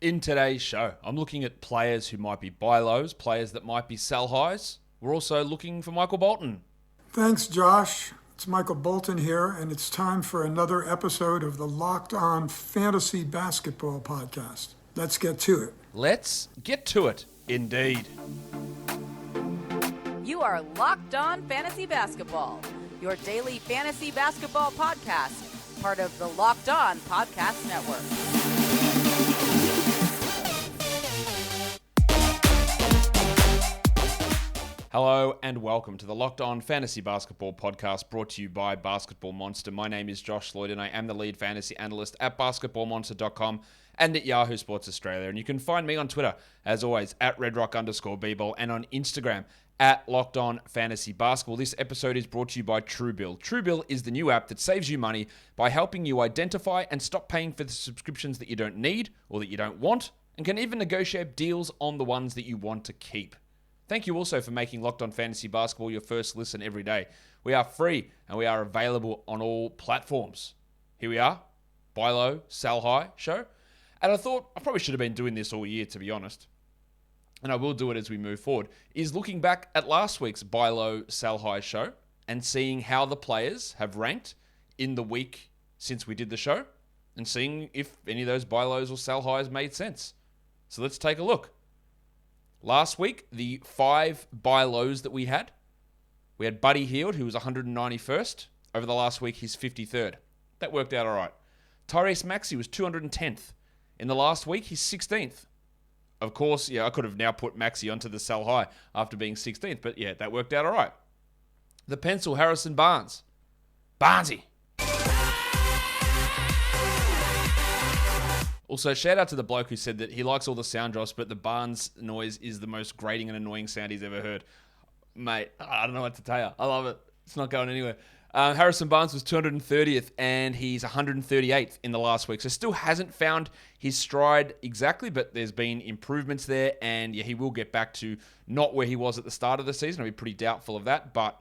In today's show, I'm looking at players who might be buy lows, players that might be sell highs. We're also looking for Michael Bolton. Thanks, Josh. It's Michael Bolton here, and it's time for another episode of the Locked On Fantasy Basketball Podcast. Let's get to it. Let's get to it, indeed. You are Locked On Fantasy Basketball, your daily fantasy basketball podcast, part of the Locked On Podcast Network. Hello and welcome to the Locked On Fantasy Basketball Podcast brought to you by Basketball Monster. My name is Josh Lloyd and I am the lead fantasy analyst at basketballmonster.com and at Yahoo Sports Australia. And you can find me on Twitter, as always, at redrock_bball and on Instagram at Locked On Fantasy Basketball. This episode is brought to you by TrueBill. TrueBill is the new app that saves you money by helping you identify and stop paying for the subscriptions that you don't need or that you don't want, and can even negotiate deals on the ones that you want to keep. Thank you also for making Locked On Fantasy Basketball your first listen every day. We are free and we are available on all platforms. Here we are, buy low, sell high show. And I thought I probably should have been doing this all year, to be honest. And I will do it as we move forward, is looking back at last week's buy low, sell high show and seeing how the players have ranked in the week since we did the show and seeing if any of those buy lows or sell highs made sense. So let's take a look. Last week, the 5 buy lows that we had Buddy Hield, who was 191st. Over the last week, he's 53rd. That worked out all right. Tyrese Maxey was 210th. In the last week, he's 16th. Of course, I could have now put Maxey onto the sell high after being 16th, but that worked out all right. The pencil, Harrison Barnes. Barnesy. Also, shout out to the bloke who said that he likes all the sound drops, but the Barnes noise is the most grating and annoying sound he's ever heard. Mate, I don't know what to tell you. I love it. It's not going anywhere. Harrison Barnes was 230th, and he's 138th in the last week. So still hasn't found his stride exactly, but there's been improvements there, and he will get back to not where he was at the start of the season. I'd be pretty doubtful of that, but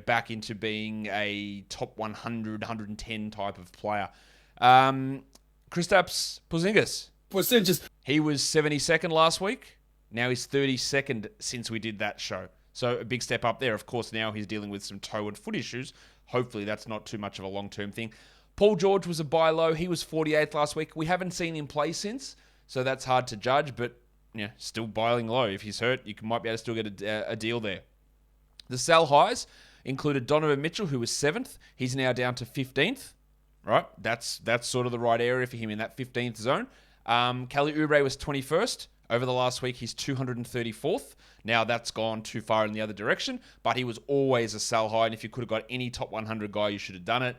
back into being a top 100, 110 type of player. Kristaps Porzingis. He was 72nd last week. Now he's 32nd since we did that show. So a big step up there. Of course, now he's dealing with some toe and foot issues. Hopefully that's not too much of a long-term thing. Paul George was a buy low. He was 48th last week. We haven't seen him play since, so that's hard to judge, but still buying low. If he's hurt, you might be able to still get a deal there. The sell highs included Donovan Mitchell, who was 7th. He's now down to 15th. Right, that's sort of the right area for him in that 15th zone. Kelly Oubre was 21st. Over the last week, he's 234th. Now that's gone too far in the other direction, but he was always a sell high, and if you could have got any top 100 guy, you should have done it.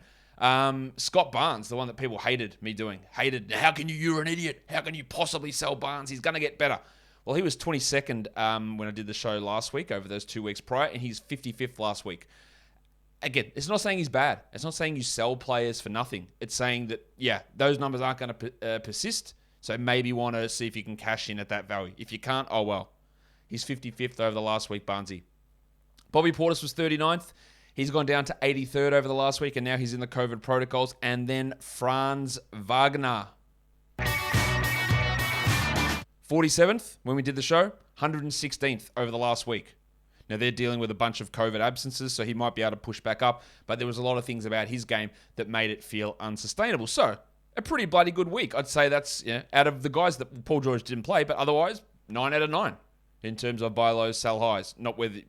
Scott Barnes, the one that people hated me doing. How can you're an idiot. How can you possibly sell Barnes? He's going to get better. Well, he was 22nd when I did the show last week, over those 2 weeks prior, and he's 55th last week. Again, it's not saying he's bad. It's not saying you sell players for nothing. It's saying that, those numbers aren't going to persist. So maybe want to see if you can cash in at that value. If you can't, oh well. He's 55th over the last week, Barnesy. Bobby Portis was 39th. He's gone down to 83rd over the last week, and now he's in the COVID protocols. And then Franz Wagner. 47th when we did the show. 116th over the last week. Now, they're dealing with a bunch of COVID absences, so he might be able to push back up. But there was a lot of things about his game that made it feel unsustainable. So, a pretty bloody good week. I'd say that's, out of the guys that Paul George didn't play, but otherwise, 9 out of 9 in terms of buy lows, sell highs. Not whether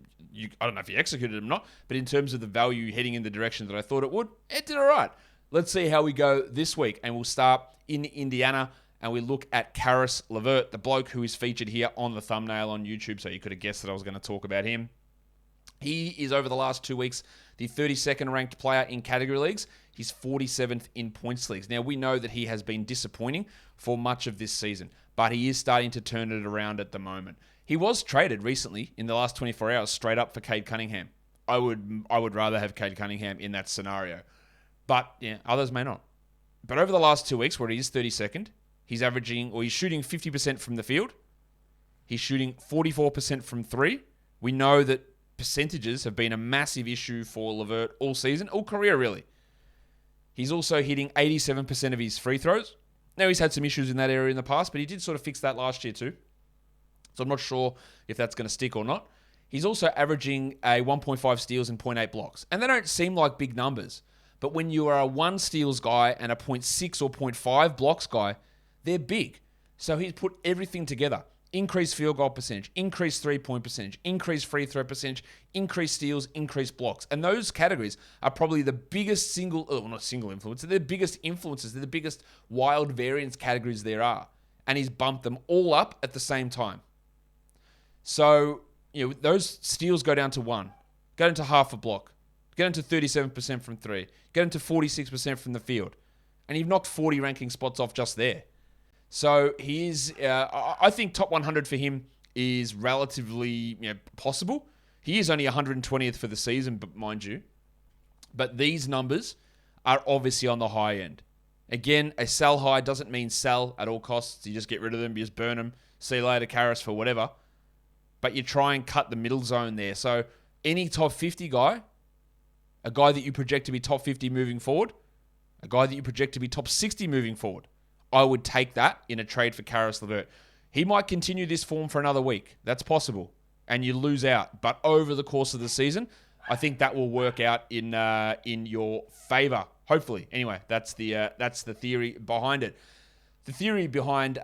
I don't know if you executed them or not, but in terms of the value heading in the direction that I thought it would, it did all right. Let's see how we go this week. And we'll start in Indiana. And we look at Caris LeVert, the bloke who is featured here on the thumbnail on YouTube, so you could have guessed that I was going to talk about him. He is, over the last 2 weeks, the 32nd ranked player in category leagues. He's 47th in points leagues. Now, we know that he has been disappointing for much of this season, but he is starting to turn it around at the moment. He was traded recently, in the last 24 hours, straight up for Cade Cunningham. I would rather have Cade Cunningham in that scenario. But, others may not. But over the last 2 weeks, where he is 32nd, he's shooting 50% from the field. He's shooting 44% from three. We know that percentages have been a massive issue for LeVert all season, all career really. He's also hitting 87% of his free throws. Now, he's had some issues in that area in the past, but he did sort of fix that last year too. So I'm not sure if that's going to stick or not. He's also averaging a 1.5 steals and 0.8 blocks. And they don't seem like big numbers. But when you are a 1 steals guy and a 0.6 or 0.5 blocks guy, they're big. So he's put everything together. Increased field goal percentage, increased three-point percentage, increased free throw percentage, increased steals, increased blocks. And those categories are probably the biggest not single influence, they're the biggest influences, they're the biggest wild variance categories there are. And he's bumped them all up at the same time. So, those steals go down to 1, go down to half a block, go down to 37% from 3, go down to 46% from the field. And you've knocked 40 ranking spots off just there. So he is, I think top 100 for him is relatively possible. He is only 120th for the season, but mind you. But these numbers are obviously on the high end. Again, a sell high doesn't mean sell at all costs. You just get rid of them, you just burn them, see you later, Caris, for whatever. But you try and cut the middle zone there. So any top 50 guy, a guy that you project to be top 50 moving forward, a guy that you project to be top 60 moving forward, I would take that in a trade for Caris LeVert. He might continue this form for another week. That's possible. And you lose out. But over the course of the season, I think that will work out in your favor. Hopefully. Anyway, that's the theory behind it. The theory behind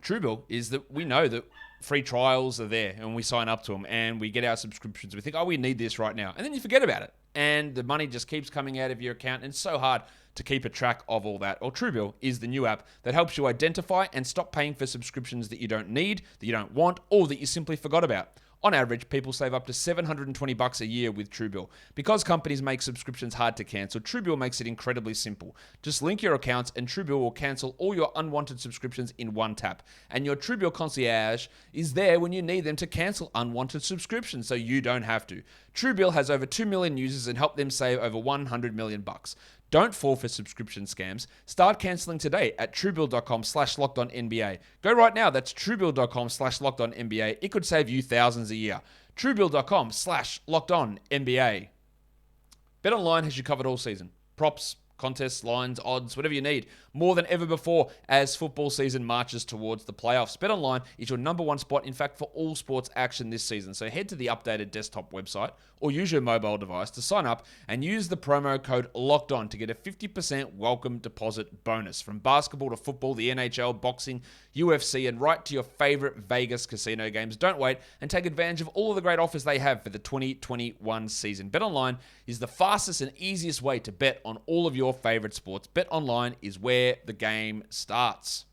TrueBill is that we know that free trials are there and we sign up to them and we get our subscriptions. We think, we need this right now. And then you forget about it. And the money just keeps coming out of your account. And it's so hard to keep a track of all that. Well, TrueBill is the new app that helps you identify and stop paying for subscriptions that you don't need, that you don't want, or that you simply forgot about. On average, people save up to $720 a year with TrueBill. Because companies make subscriptions hard to cancel, TrueBill makes it incredibly simple. Just link your accounts and TrueBill will cancel all your unwanted subscriptions in one tap. And your TrueBill concierge is there when you need them to cancel unwanted subscriptions so you don't have to. TrueBill has over 2 million users and helped them save over $100 million. Don't fall for subscription scams. Start canceling today at truebill.com/lockedonnba. Go right now. That's truebill.com/lockedonnba. It could save you thousands a year. truebill.com/lockedonnba. BetOnline has you covered all season. Props, contests, lines, odds, whatever you need. More than ever before as football season marches towards the playoffs. BetOnline is your number one spot, in fact, for all sports action this season. So head to the updated desktop website or use your mobile device to sign up and use the promo code LOCKEDON to get a 50% welcome deposit bonus. From basketball to football, the NHL, boxing, UFC, and right to your favorite Vegas casino games. Don't wait and take advantage of all of the great offers they have for the 2021 season. BetOnline is the fastest and easiest way to bet on all of your favorite sports. BetOnline is where the game starts.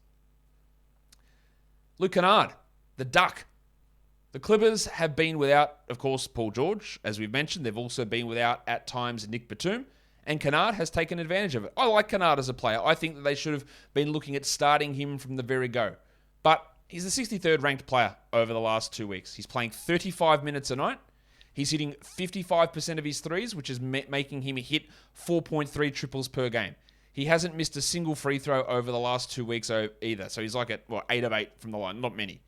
Luke Kennard, the Duck. The Clippers have been without, of course, Paul George. As we've mentioned, they've also been without, at times, Nick Batum. And Kennard has taken advantage of it. I like Kennard as a player. I think that they should have been looking at starting him from the very go. But he's the 63rd ranked player over the last 2 weeks. He's playing 35 minutes a night. He's hitting 55% of his threes, which is making him hit 4.3 triples per game. He hasn't missed a single free throw over the last 2 weeks either. So he's like at 8 of 8 from the line. Not many.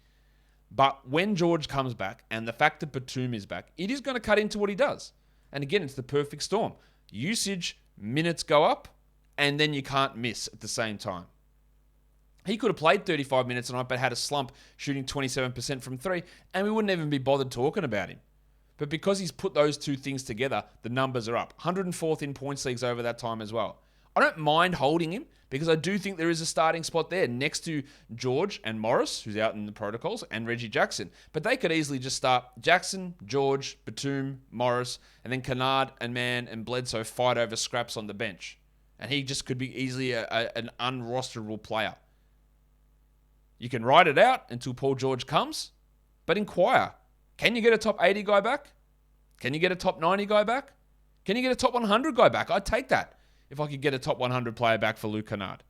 But when George comes back, and the fact that Batum is back, it is going to cut into what he does. And again, it's the perfect storm. Usage, minutes go up, and then you can't miss at the same time. He could have played 35 minutes tonight, but had a slump shooting 27% from 3, and we wouldn't even be bothered talking about him. But because he's put those two things together, the numbers are up. 104th in points leagues over that time as well. I don't mind holding him because I do think there is a starting spot there next to George and Morris, who's out in the protocols, and Reggie Jackson. But they could easily just start Jackson, George, Batum, Morris, and then Kennard and Mann and Bledsoe fight over scraps on the bench. And he just could be easily an unrosterable player. You can ride it out until Paul George comes, but inquire. Can you get a top 80 guy back? Can you get a top 90 guy back? Can you get a top 100 guy back? I'd take that if I could get a top 100 player back for Luke Kennard.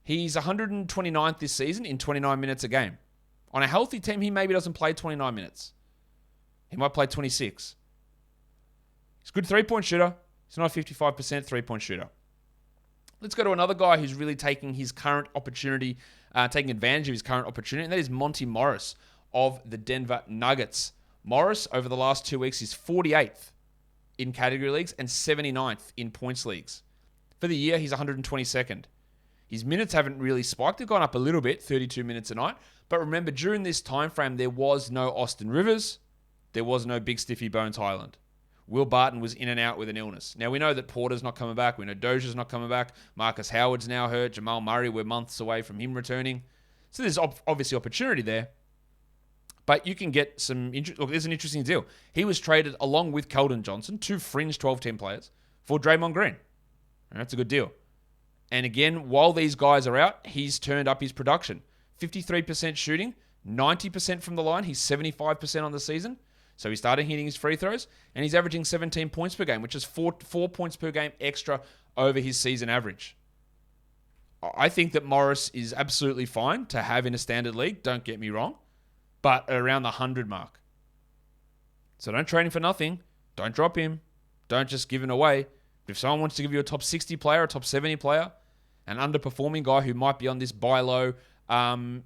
He's 129th this season in 29 minutes a game. On a healthy team, he maybe doesn't play 29 minutes. He might play 26. He's a good three-point shooter. He's not a 55% three-point shooter. Let's go to another guy who's really taking his current opportunity, taking advantage of his current opportunity, and that is Monte Morris of the Denver Nuggets. Morris, over the last 2 weeks, is 48th in category leagues and 79th in points leagues. For the year, he's 122nd. His minutes haven't really spiked. They've gone up a little bit, 32 minutes a night. But remember, during this time frame, there was no Austin Rivers. There was no Big Stiffy Bones Highland. Will Barton was in and out with an illness. Now, we know that Porter's not coming back. We know Dozier's not coming back. Marcus Howard's now hurt. Jamal Murray, we're months away from him returning. So there's obviously opportunity there. But you can get some... Look, there's an interesting deal. He was traded along with Keldon Johnson, 2 fringe 12-10 players, for Draymond Green. And that's a good deal. And again, while these guys are out, he's turned up his production. 53% shooting, 90% from the line. He's 75% on the season. So he started hitting his free throws, and he's averaging 17 points per game, which is 4 points per game extra over his season average. I think that Morris is absolutely fine to have in a standard league, don't get me wrong, but around the 100 mark. So don't trade him for nothing. Don't drop him. Don't just give him away. If someone wants to give you a top 60 player, a top 70 player, an underperforming guy who might be on this buy low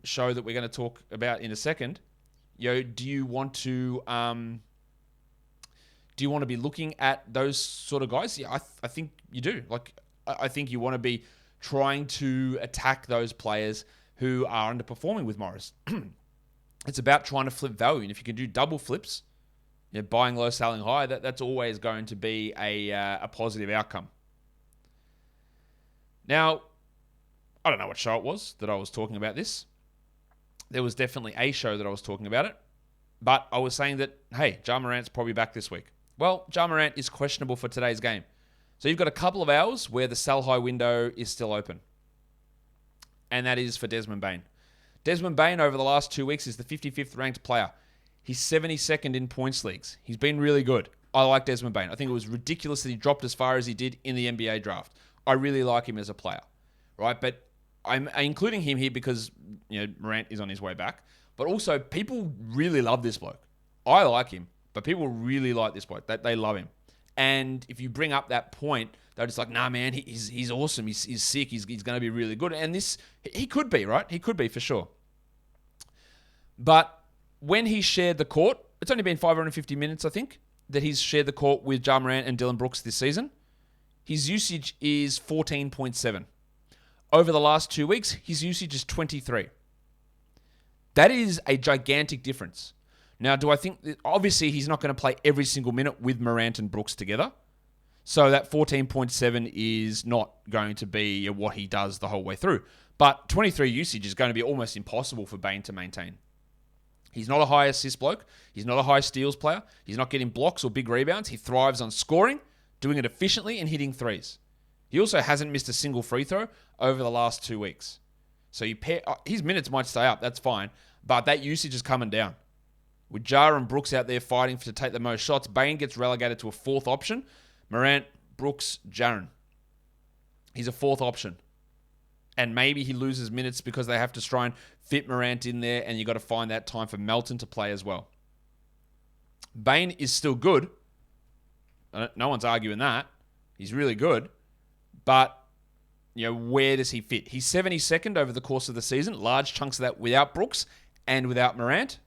show that we're going to talk about in a second, do you want to be looking at those sort of guys? Yeah, I think you do. I think you want to be trying to attack those players who are underperforming with Morris. It's about trying to flip value, and if you can do double flips, buying low, selling high, that's always going to be a positive outcome. Now, I don't know what show it was that I was talking about this. There was definitely a show that I was talking about it, but I was saying that, hey, Ja Morant's probably back this week. Well, Ja Morant is questionable for today's game. So you've got a couple of hours where the sell high window is still open, and that is for Desmond Bane. Desmond Bane, over the last 2 weeks, is the 55th ranked player. He's 72nd in points leagues. He's been really good. I like Desmond Bane. I think it was ridiculous that he dropped as far as he did in the NBA draft. I really like him as a player, right? But I'm including him here because Morant is on his way back. But also, people really love this bloke. I like him, but people really like this bloke. They love him. And if you bring up that point, they're just like, nah, man, he's awesome. He's sick. He's going to be really good. And he could be, right? He could be for sure. But when he shared the court, it's only been 550 minutes, I think, that he's shared the court with Ja Morant and Dillon Brooks this season. His usage is 14.7. Over the last 2 weeks, his usage is 23. That is a gigantic difference. Now, do I think that obviously he's not going to play every single minute with Morant and Brooks together? So that 14.7 is not going to be what he does the whole way through. But 23 usage is going to be almost impossible for Bane to maintain. He's not a high assist bloke. He's not a high steals player. He's not getting blocks or big rebounds. He thrives on scoring, doing it efficiently, and hitting threes. He also hasn't missed a single free throw over the last 2 weeks. So his minutes might stay up, that's fine, but that usage is coming down. With Ja and Brooks out there fighting to take the most shots, Bane gets relegated to a fourth option. Morant, Brooks, Jaren. He's a fourth option. And maybe he loses minutes because they have to try and fit Morant in there, and you've got to find that time for Melton to play as well. Bane is still good. No one's arguing that. He's really good. But, where does he fit? He's 72nd over the course of the season. Large chunks of that without Brooks and without Morant.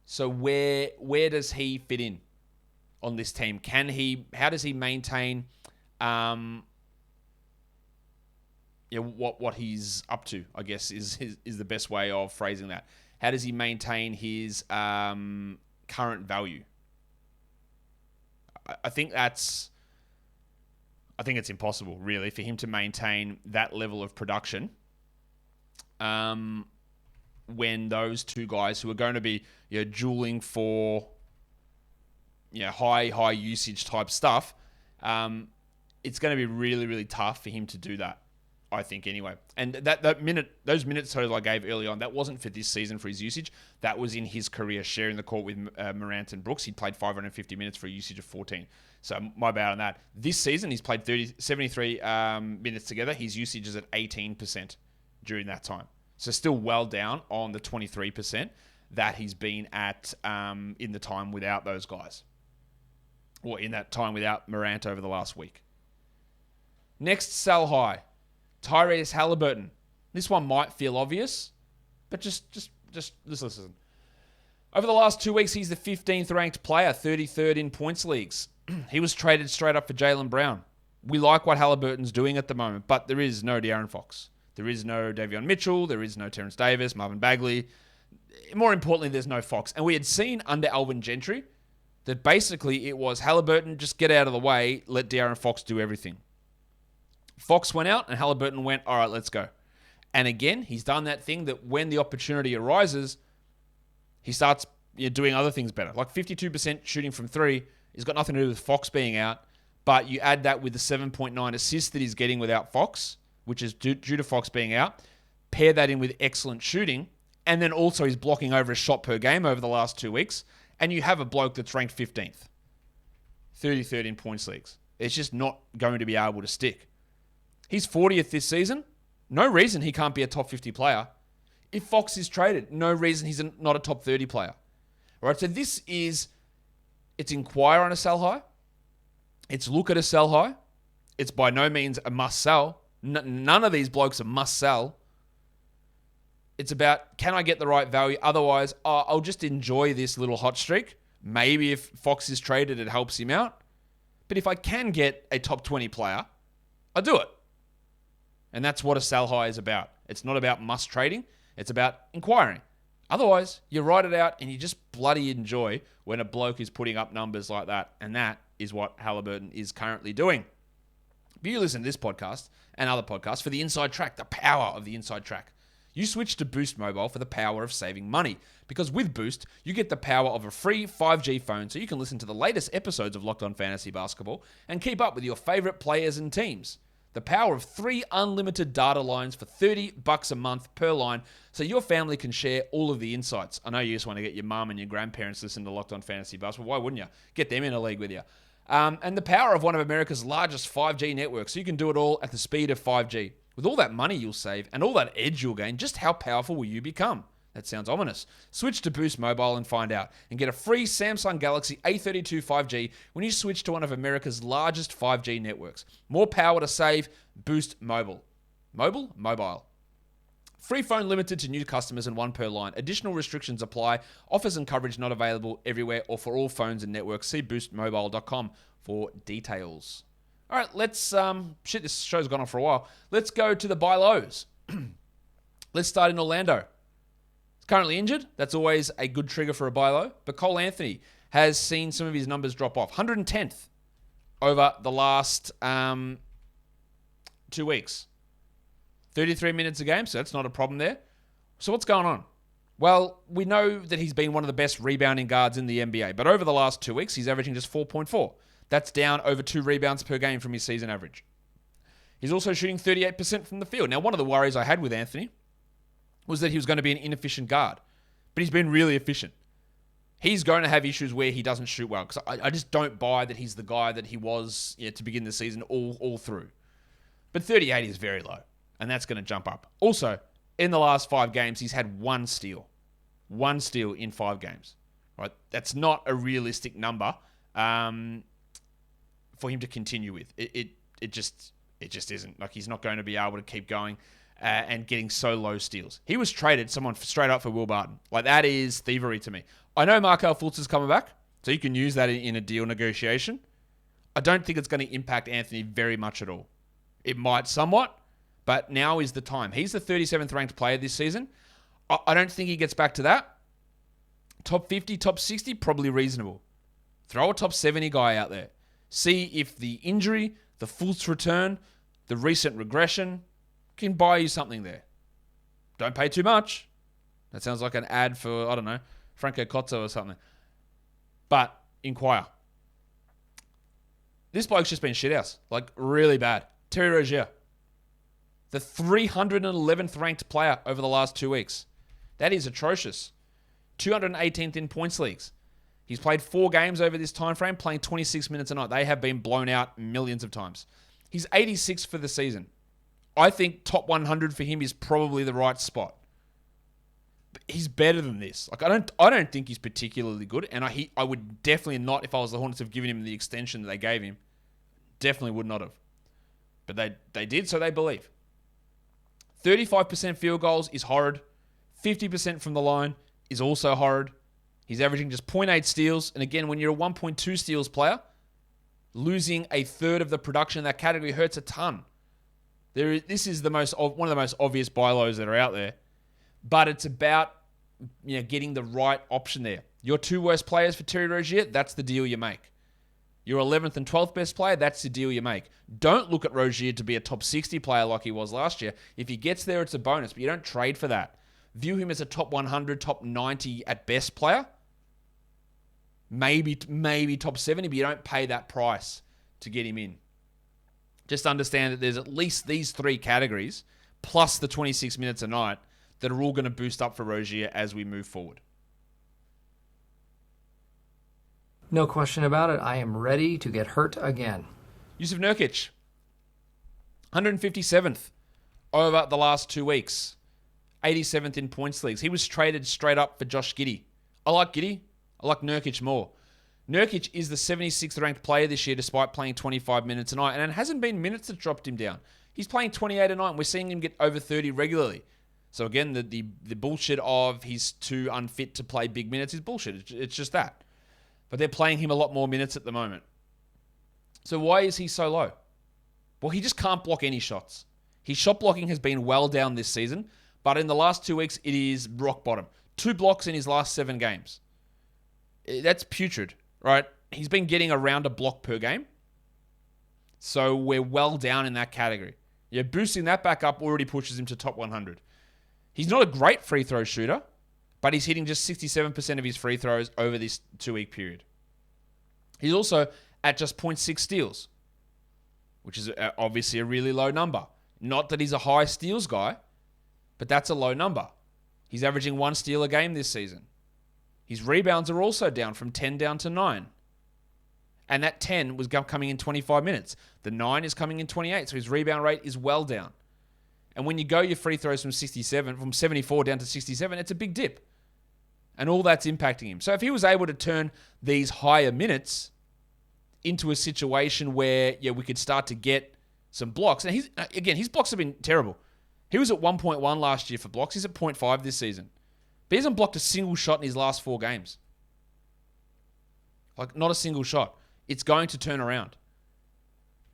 So where does he fit in on this team? How does he maintain what he's up to, I guess, is the best way of phrasing that. How does he maintain his current value? I think it's impossible, really, for him to maintain that level of production when those two guys who are going to be dueling for high usage type stuff, it's going to be really, really tough for him to do that, I think, anyway. And those minutes totals I gave early on, that wasn't for this season for his usage. That was in his career, sharing the court with Morant and Brooks. He played 550 minutes for a usage of 14. So my bad on that. This season, he's played 73 minutes together. His usage is at 18% during that time. So still well down on the 23% that he's been at in the time without those guys. Or in that time without Morant over the last week. Next, sell high. Tyrese Haliburton. This one might feel obvious, but just listen. Over the last 2 weeks, he's the 15th ranked player, 33rd in points leagues. He was traded straight up for Jaylen Brown. We like what Haliburton's doing at the moment, but there is no De'Aaron Fox. There is no Davion Mitchell. There is no Terrence Davis, Marvin Bagley. More importantly, there's no Fox. And we had seen under Alvin Gentry that basically it was Haliburton, just get out of the way, let De'Aaron Fox do everything. Fox went out and Haliburton went, all right, let's go. And again, he's done that thing that when the opportunity arises, he starts doing other things better. Like 52% shooting from three has got nothing to do with Fox being out, but you add that with the 7.9 assists that he's getting without Fox, which is due to Fox being out, pair that in with excellent shooting, and then also he's blocking over a shot per game over the last 2 weeks, and you have a bloke that's ranked 15th, 33rd in points leagues. It's just not going to be able to stick. He's 40th this season. No reason he can't be a top 50 player. If Fox is traded, no reason he's not a top 30 player. All right, so it's inquire on a sell high. It's look at a sell high. It's by no means a must sell. None of these blokes are must sell. It's about, can I get the right value? Otherwise, I'll just enjoy this little hot streak. Maybe if Fox is traded, it helps him out. But if I can get a top 20 player, I do it. And that's what a sell high is about. It's not about must trading. It's about inquiring. Otherwise, you write it out and you just bloody enjoy when a bloke is putting up numbers like that. And that is what Haliburton is currently doing. But you listen to this podcast and other podcasts for the inside track, the power of the inside track. You switch to Boost Mobile for the power of saving money. Because with Boost, you get the power of a free 5G phone so you can listen to the latest episodes of Locked On Fantasy Basketball and keep up with your favorite players and teams. The power of 3 unlimited data lines for $30 a month per line so your family can share all of the insights. I know you just want to get your mum and your grandparents to listen to Locked On Fantasy Basketball. Why wouldn't you? Get them in a league with you. And the power of one of America's largest 5G networks so you can do it all at the speed of 5G. With all that money you'll save and all that edge you'll gain, just how powerful will you become? That sounds ominous. Switch to Boost Mobile and find out. And get a free Samsung Galaxy A32 5G when you switch to one of America's largest 5G networks. More power to save. Boost Mobile. Mobile. Free phone limited to new customers and one per line. Additional restrictions apply. Offers and coverage not available everywhere or for all phones and networks. See boostmobile.com for details. All right, let's... this show's gone on for a while. Let's go to the buy lows. Let's start in Orlando. He's currently injured. That's always a good trigger for a buy low. But Cole Anthony has seen some of his numbers drop off. 110th over the last 2 weeks. 33 minutes a game, so that's not a problem there. So what's going on? Well, we know that he's been one of the best rebounding guards in the NBA. But over the last 2 weeks, he's averaging just 4.4. That's down over 2 rebounds per game from his season average. He's also shooting 38% from the field. Now, one of the worries I had with Anthony was that he was going to be an inefficient guard. But he's been really efficient. He's going to have issues where he doesn't shoot well. Because I just don't buy that he's the guy that he was to begin the season all through. But 38 is very low. And that's going to jump up. Also, in the last 5 games, he's had 1 steal. 1 steal in 5 games. Right? That's not a realistic number for him to continue with. It just isn't. Like, he's not going to be able to keep going and getting so low steals. He was traded, someone straight up for Will Barton. Like, that is thievery to me. I know Markelle Fultz is coming back, so you can use that in a deal negotiation. I don't think it's going to impact Anthony very much at all. It might somewhat, but now is the time. He's the 37th ranked player this season. I don't think he gets back to that. Top 50, top 60, probably reasonable. Throw a top 70 guy out there. See if the injury, the Fultz return, the recent regression can buy you something there. Don't pay too much. That sounds like an ad for, I don't know, Franco Cozzo or something. But inquire. This bloke's just been shithouse. Like, really bad. Terry Rozier. The 311th ranked player over the last 2 weeks. That is atrocious. 218th in points leagues. He's played 4 games over this time frame, playing 26 minutes a night. They have been blown out millions of times. He's 86 for the season. I think top 100 for him is probably the right spot. But he's better than this. Like, I don't think he's particularly good, and I would definitely not, if I was the Hornets, have given him the extension that they gave him. Definitely would not have. But they did, so they believe. 35% field goals is horrid. 50% from the line is also horrid. He's averaging just 0.8 steals. And again, when you're a 1.2 steals player, Losing a third of the production in that category hurts a ton. This is one of the most obvious buy lows that are out there, but it's about getting the right option there. Your two worst players for Terry Rozier, that's the deal you make. Your 11th and 12th best player, that's the deal you make. Don't look at Rozier to be a top 60 player like he was last year. If he gets there, it's a bonus, but you don't trade for that. View him as a top 100, top 90 at best player. Maybe top 70, but you don't pay that price to get him in. Just understand that there's at least these three categories, plus the 26 minutes a night, that are all going to boost up for Rozier as we move forward. No question about it. I am ready to get hurt again. Yusuf Nurkic, 157th over the last 2 weeks. 87th in points leagues. He was traded straight up for Josh Giddey. I like Giddey. I like Nurkic more. Nurkic is the 76th ranked player this year despite playing 25 minutes a night, and it hasn't been minutes that dropped him down. He's playing 28 a night, and we're seeing him get over 30 regularly. So again, the bullshit of he's too unfit to play big minutes is bullshit. It's just that. But they're playing him a lot more minutes at the moment. So why is he so low? Well, he just can't block any shots. His shot blocking has been well down this season, but in the last 2 weeks, it is rock bottom. 2 blocks in his last 7 games. That's putrid, right? He's been getting around a block per game. So we're well down in that category. Yeah, boosting that back up already pushes him to top 100. He's not a great free throw shooter, but he's hitting just 67% of his free throws over this 2-week period. He's also at just 0.6 steals, which is obviously a really low number. Not that he's a high steals guy, but that's a low number. He's averaging 1 steal a game this season. His rebounds are also down from 10 down to 9. And that 10 was coming in 25 minutes. The 9 is coming in 28, so his rebound rate is well down. And when you go your free throws from 74 down to 67, it's a big dip. And all that's impacting him. So if he was able to turn these higher minutes into a situation where we could start to get some blocks. And his blocks have been terrible. He was at 1.1 last year for blocks. He's at 0.5 this season. But he hasn't blocked a single shot in his last 4 games. Like, not a single shot. It's going to turn around.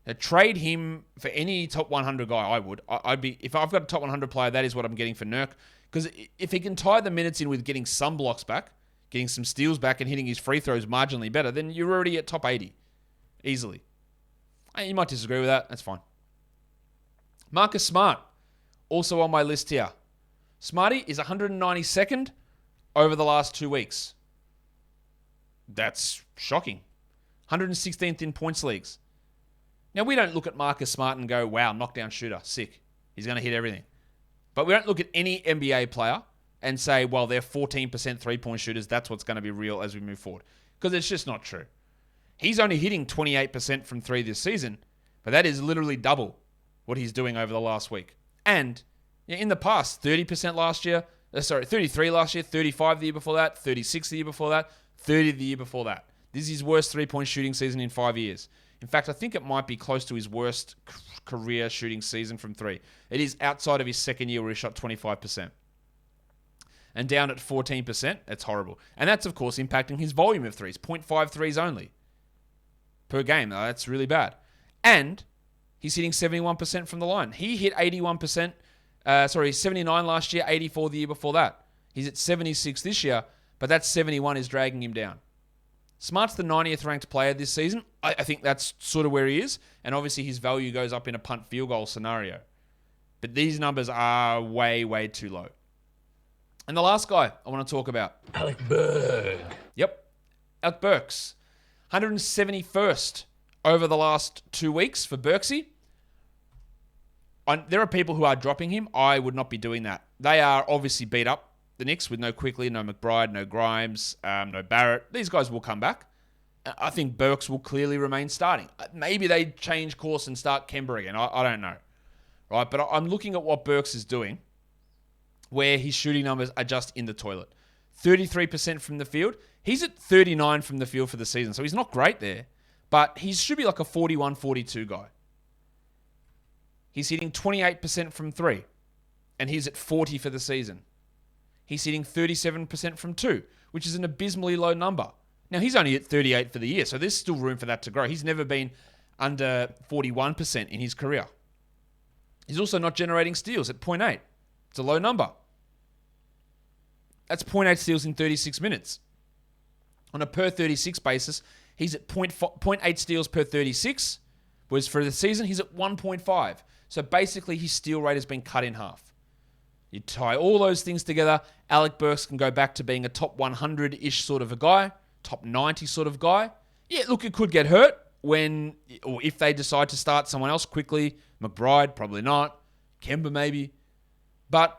Now, trade him for any top 100 guy, I would. I'd be, if I've got a top 100 player, that is what I'm getting for Nurk. Because if he can tie the minutes in with getting some blocks back, getting some steals back, and hitting his free throws marginally better, then you're already at top 80. Easily. You might disagree with that. That's fine. Marcus Smart, also on my list here. Smarty is 192nd over the last 2 weeks. That's shocking. 116th in points leagues. Now, we don't look at Marcus Smart and go, wow, knockdown shooter, sick. He's going to hit everything. But we don't look at any NBA player and say, well, they're 14% three-point shooters. That's what's going to be real as we move forward. Because it's just not true. He's only hitting 28% from 3 this season, but that is literally double what he's doing over the last week. And in the past, 30% last year, 33 last year, 35 the year before that, 36 the year before that, 30 the year before that. This is his worst three-point shooting season in 5 years. In fact, I think it might be close to his worst career shooting season from 3. It is outside of his second year where he shot 25%. And down at 14%, that's horrible. And that's, of course, impacting his volume of threes. 0.5 threes only per game. That's really bad. And he's hitting 71% from the line. He hit 79 last year, 84 the year before that. He's at 76 this year, but that 71 is dragging him down. Smart's the 90th ranked player this season. I think that's sort of where he is. And obviously his value goes up in a punt field goal scenario. But these numbers are way, way too low. And the last guy I want to talk about. Alec Burks. Yep. Alec Burks. 171st over the last 2 weeks for Burksy. There are people who are dropping him. I would not be doing that. They are obviously beat up. The Knicks with no Quickly, no McBride, no Grimes, no Barrett. These guys will come back. I think Burks will clearly remain starting. Maybe they change course and start Kemba again. I don't know. Right? But I'm looking at what Burks is doing, where his shooting numbers are just in the toilet. 33% from the field. He's at 39 from the field for the season, so he's not great there. But he should be like a 41-42 guy. He's hitting 28% from 3, and he's at 40 for the season. He's hitting 37% from 2, which is an abysmally low number. Now, he's only at 38 for the year, so there's still room for that to grow. He's never been under 41% in his career. He's also not generating steals at 0.8. It's a low number. That's 0.8 steals in 36 minutes. On a per 36 basis, he's at 0.8 steals per 36, whereas for the season, he's at 1.5. So basically, his steal rate has been cut in half. You tie all those things together, Alec Burks can go back to being a top 100-ish sort of a guy, top 90 sort of guy. Yeah, look, it could get hurt when, or if they decide to start someone else quickly. McBride, probably not. Kemba, maybe. But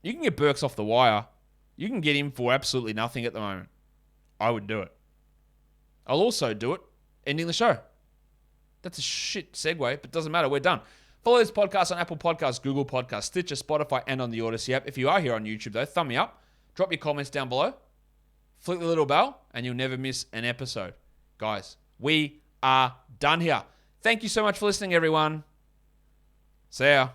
you can get Burks off the wire. You can get him for absolutely nothing at the moment. I would do it. I'll also do it ending the show. That's a shit segue, but doesn't matter. We're done. Follow this podcast on Apple Podcasts, Google Podcasts, Stitcher, Spotify, and on the Odyssey app. If you are here on YouTube, though, thumb me up. Drop your comments down below. Flick the little bell, and you'll never miss an episode. Guys, we are done here. Thank you so much for listening, everyone. See ya.